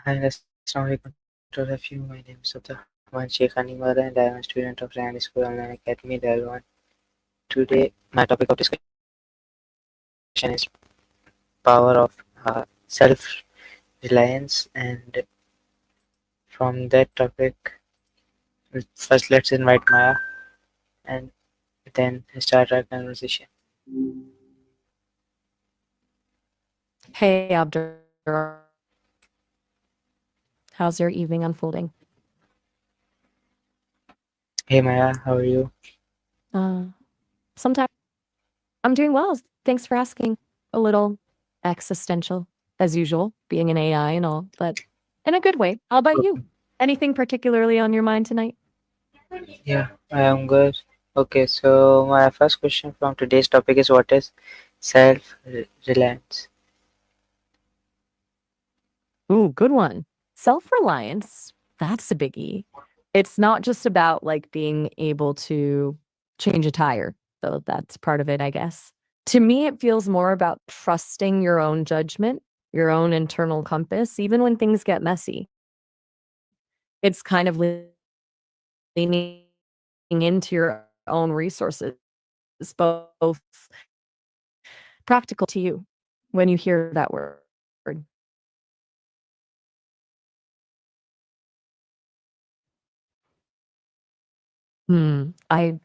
Hi, Assalamualaikum to all of you. My name is Abdurrahman Sheikh Animada and I am a student of Rehan School Online Academy, Dalwan. Today, my topic of discussion is power of self-reliance, and from that topic, first let's invite Maya and then start our conversation. Hey, Abdur. How's your evening unfolding? Hey Maya, how are you? Uh, Sometimes I'm doing well. Thanks for asking. A little existential, as usual, being an AI and all, but in a good way. How about you? Okay. Anything particularly on your mind tonight? Yeah, I am good. Okay, so my first question from today's topic is what is self-reliance? Ooh, good one. Self reliance, that's a biggie. It's not just about like being able to change a tire, though that's part of it, I guess. To me, it feels more about trusting your own judgment, your own internal compass, even when things get messy. It's kind of leaning into your own resources, both practical to you when you hear that word. I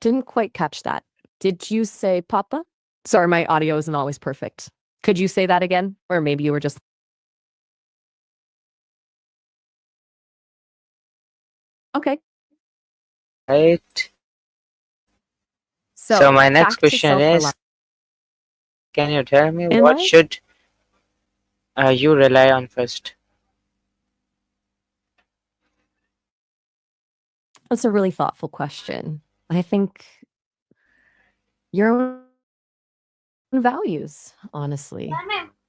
didn't quite catch that. Did you say papa? Sorry, my audio isn't always perfect. Could you say that again? Or maybe you were just okay. Right. So So my next back to question self-reliance is, can you tell me in what life. should you rely on first? That's a really thoughtful question. I think your own values, honestly.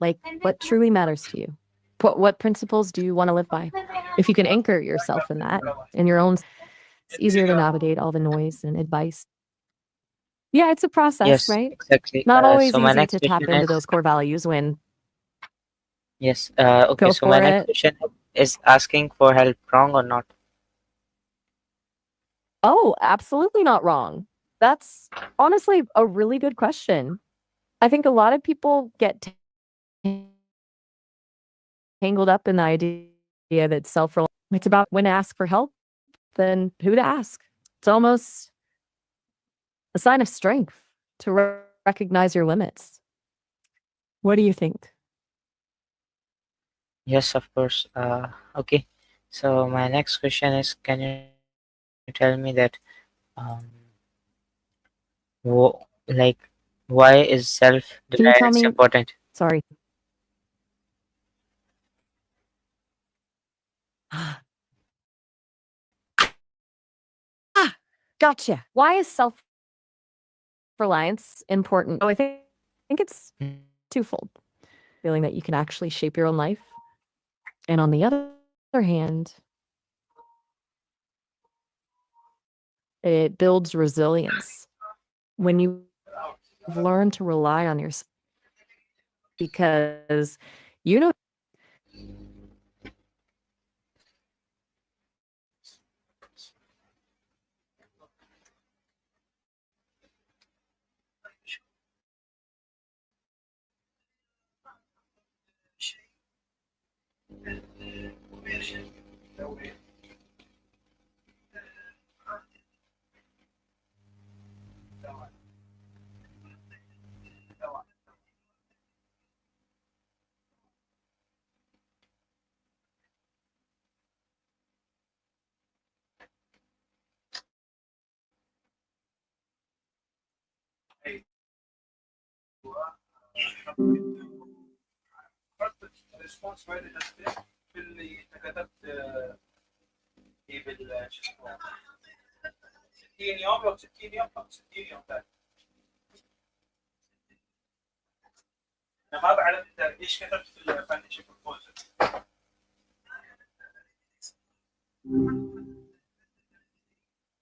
Like what truly matters to you. What principles do you want to live by? If you can anchor yourself in that, in your own, it's easier to navigate all the noise and advice. Yeah, it's a process, Yes, right? exactly. Not always So my easy next to tap question into is, those core values when yes, okay, go so my for next it. question is asking for help wrong or not? Oh, absolutely not wrong. That's honestly a really good question. I think a lot of people get tangled up in the idea that self-reliance, it's about when to ask for help, then who to ask. It's almost a sign of strength to recognize your limits. What do you think? Yes, of course. Okay, so my next question is, can you tell me that um, like, why is Can you tell self-reliance me? important? Sorry. Ah, gotcha. Why is self-reliance important? Oh, I think it's twofold. Feeling that you can actually shape your own life. And on the other hand, it builds resilience when you've learned to rely on yourself because you know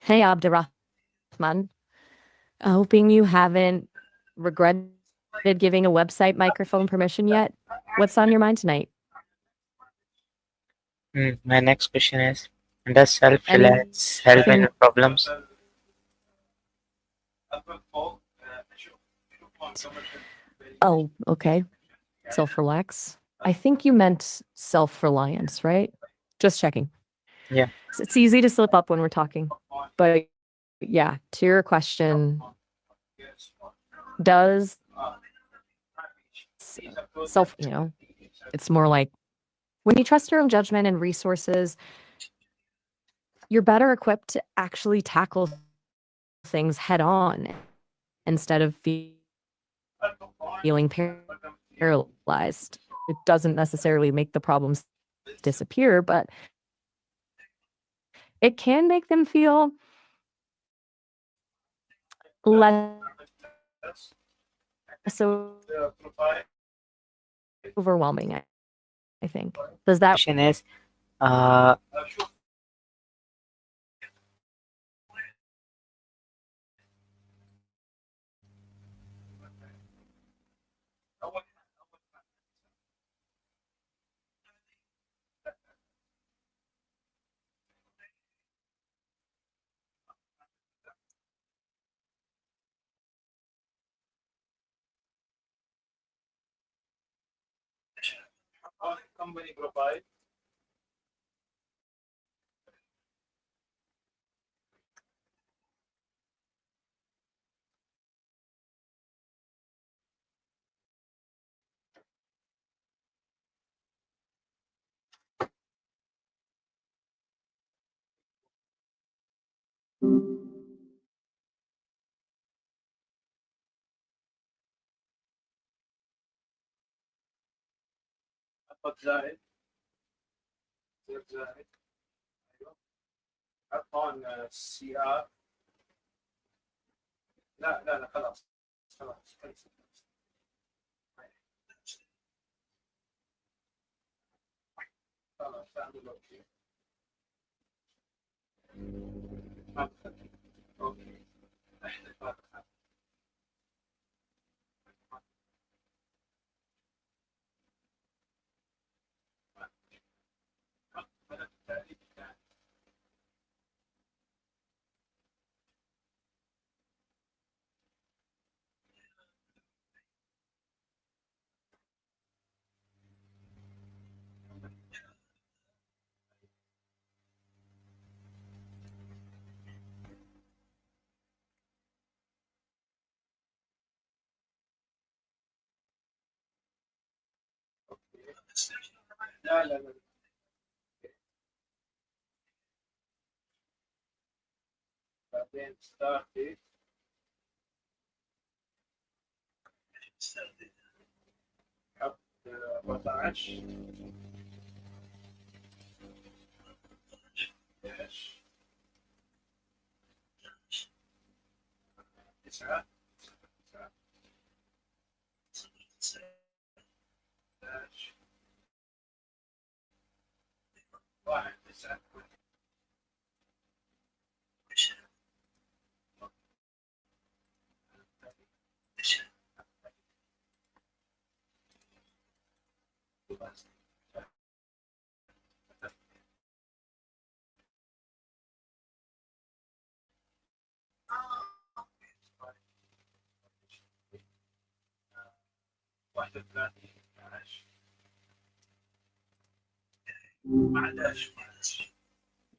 hey, Abdurrahman, hoping you haven't regretted giving a website microphone permission yet. What's on your mind tonight? My next question is, does self-reliance help Anything? in problems? Oh, okay. Self-relax. I think you meant self-reliance, right? Just checking. Yeah. It's easy to slip up when we're talking. But yeah, to your question, does it's more like when you trust your own judgment and resources, you're better equipped to actually tackle things head on instead of feeling paralyzed. It doesn't necessarily make the problems disappear, but it can make them feel less overwhelming, I think. Does that Question is, uh,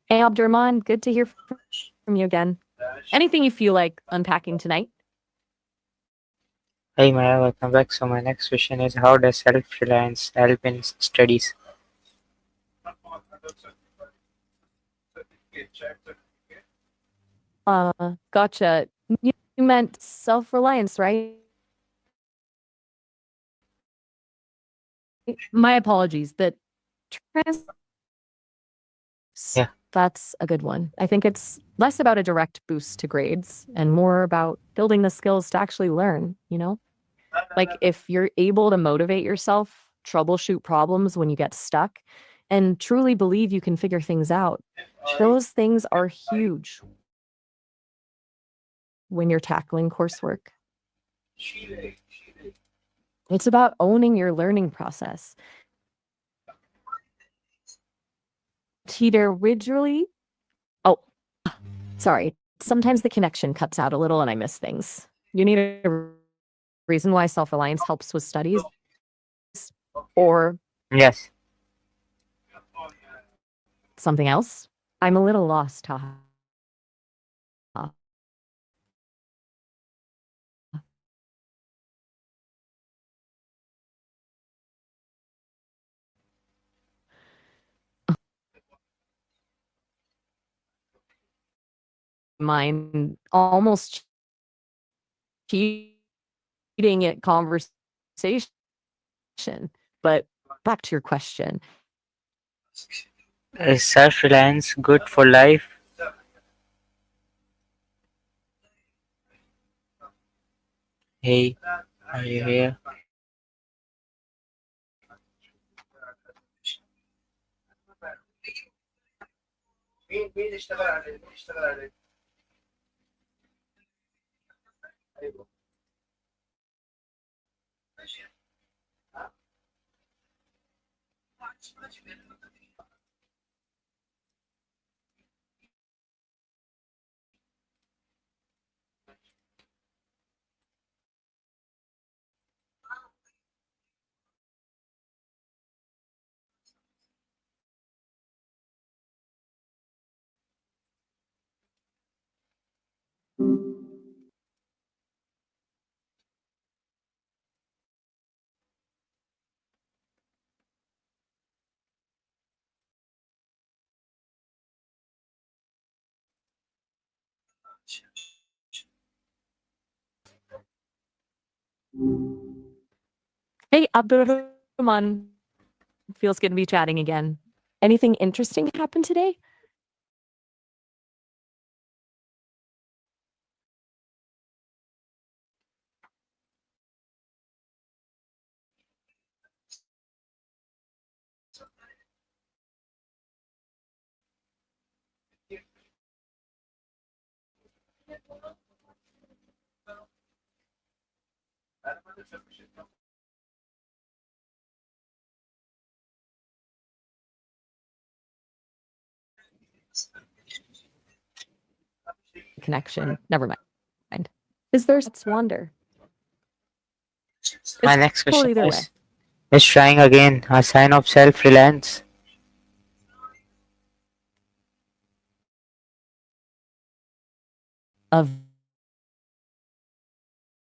Hey, Abdurrahman, good to hear from you again. Anything you feel like unpacking tonight? hey Maya, welcome back. So my next question is, how does self-reliance help in studies? Gotcha. You meant self-reliance, right? My apologies. The trans Yeah. That's a good one. I think it's less about a direct boost to grades and more about building the skills to actually learn, you know? Like if you're able to motivate yourself, troubleshoot problems when you get stuck, and truly believe you can figure things out, those things are huge when you're tackling coursework. It's about owning your learning process. Teeter originally. Oh, sorry. Sometimes the connection cuts out a little and I miss things. You need a reason why self reliance helps with studies? Or Yes. something else? I'm a little lost, Taha. Mind almost cheating at conversation. But back to your question. Is self-reliance good for life? Hey, are you here? Hey, Abdurrahman. Feels good to be chatting again. Anything interesting happened today? Connection. Never mind. Is there wonder? My It's next cool question either way. is trying again a sign of self-reliance? A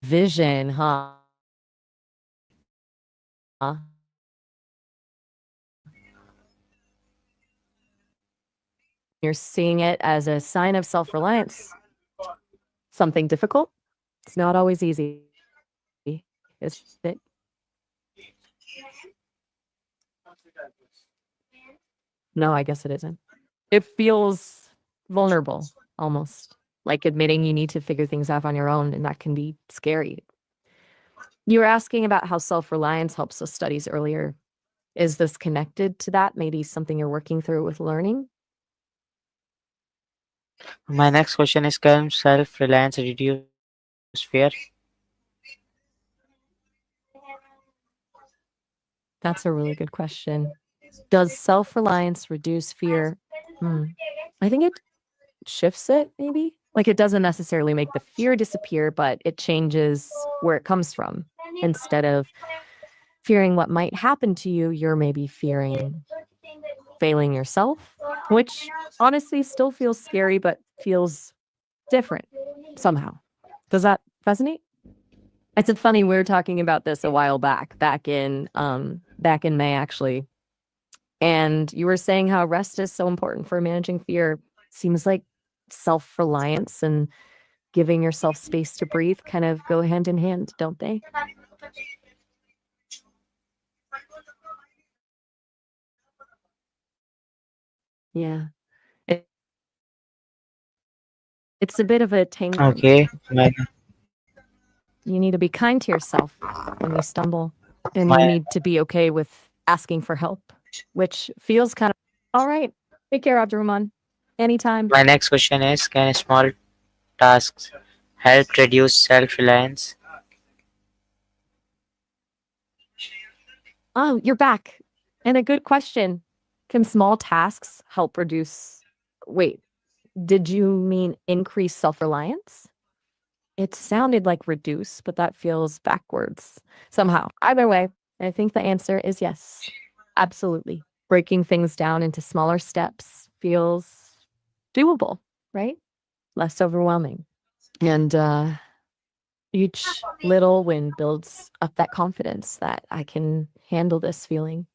vision, huh? You're seeing it as a sign of self reliance. Something difficult? It's not always easy, is it? No, I guess it isn't. It feels vulnerable almost, like admitting you need to figure things out on your own, and that can be scary. You were asking about how self reliance helps with studies earlier. Is this connected to that? Maybe something you're working through with learning? My next question is, can self-reliance reduce fear? That's a really good question. Does self reliance reduce fear? Hmm. I think it shifts it, maybe. Like it doesn't necessarily make the fear disappear, but it changes where it comes from. Instead of fearing what might happen to you, you're maybe fearing failing yourself, which honestly still feels scary, but feels different somehow. Does that resonate? It's a funny, we were talking about this a while back in May actually. And you were saying how rest is so important for managing fear. Seems like self-reliance and giving yourself space to breathe kind of go hand in hand, don't they? Yeah. It, it's a bit of a tangling. Okay. My, You need to be kind to yourself when you stumble, and you my, need to be okay with asking for help, which feels kind of all right. Take care, Abdurrahman. Anytime. my next question is, can small tasks help reduce self-reliance? Oh, you're back. And a good question. Can small tasks help reduce wait, did you mean increase self-reliance? It sounded like reduce, but that feels backwards somehow. Either way, I think the answer is yes. Absolutely. Breaking things down into smaller steps feels doable, right? Less overwhelming. And each little win builds up that confidence that I can handle this feeling.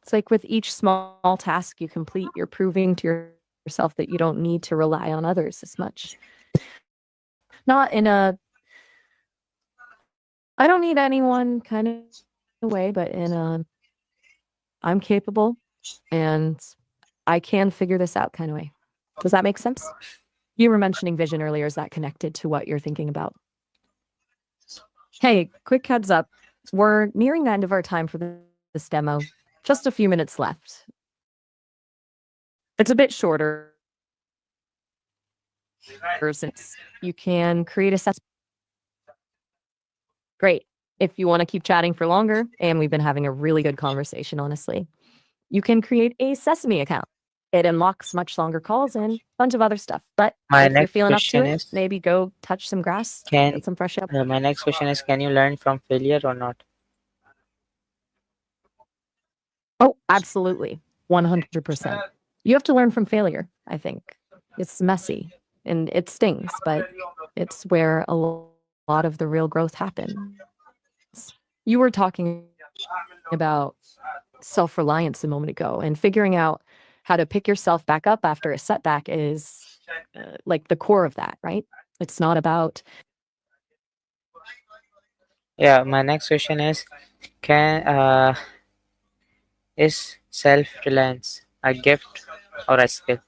It's like with each small task you complete, you're proving to yourself that you don't need to rely on others as much. Not in a I don't need anyone kind of way, but in a I'm capable and I can figure this out kind of way. Does that make sense? You were mentioning vision earlier. Is that connected to what you're thinking about? Hey, quick heads up. We're nearing the end of our time for this demo. Just a few minutes left. It's a bit shorter since you can create assessments. Great. If you want to keep chatting for longer, and we've been having a really good conversation, honestly, you can create a Sesame account. It unlocks much longer calls and a bunch of other stuff. But My if you're next feeling up to question it, is maybe go touch some grass, can get some fresh up. my next question is can you learn from failure or not? Oh, absolutely. 100%. You have to learn from failure, I think. It's messy and it stings, but it's where a lot of the real growth happens. You were talking about self-reliance a moment ago, and figuring out how to pick yourself back up after a setback is like the core of that, right? It's not about Yeah, my next question can is self-reliance a gift or a skill?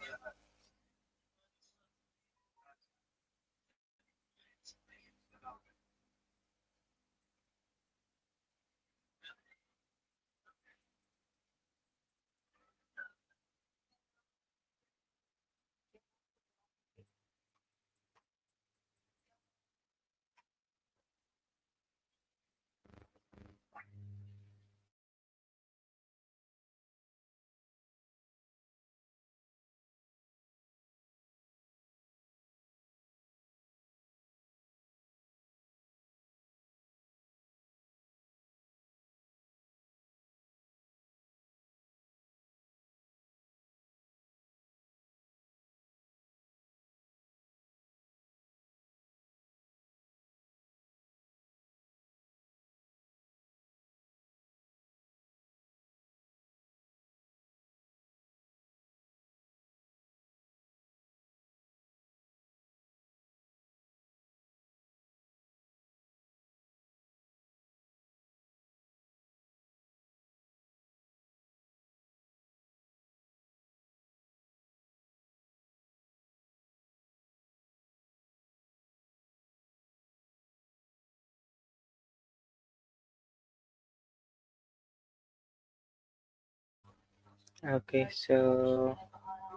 Okay, so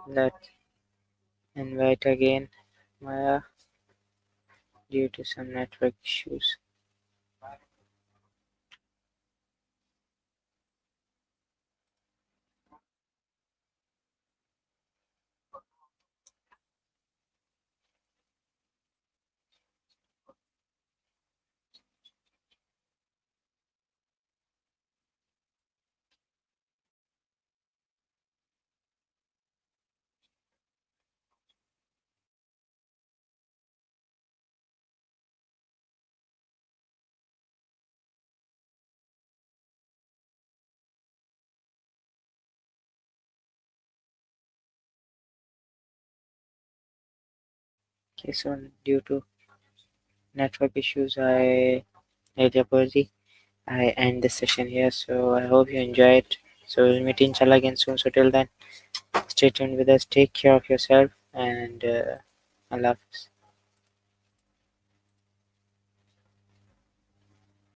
let's invite again Maya due to some network issues. Okay, so due to network issues, I apology. I end this session here. So I hope you enjoyed. So we'll meet inshallah again soon. So till then, stay tuned with us. Take care of yourself and Allah Hafiz.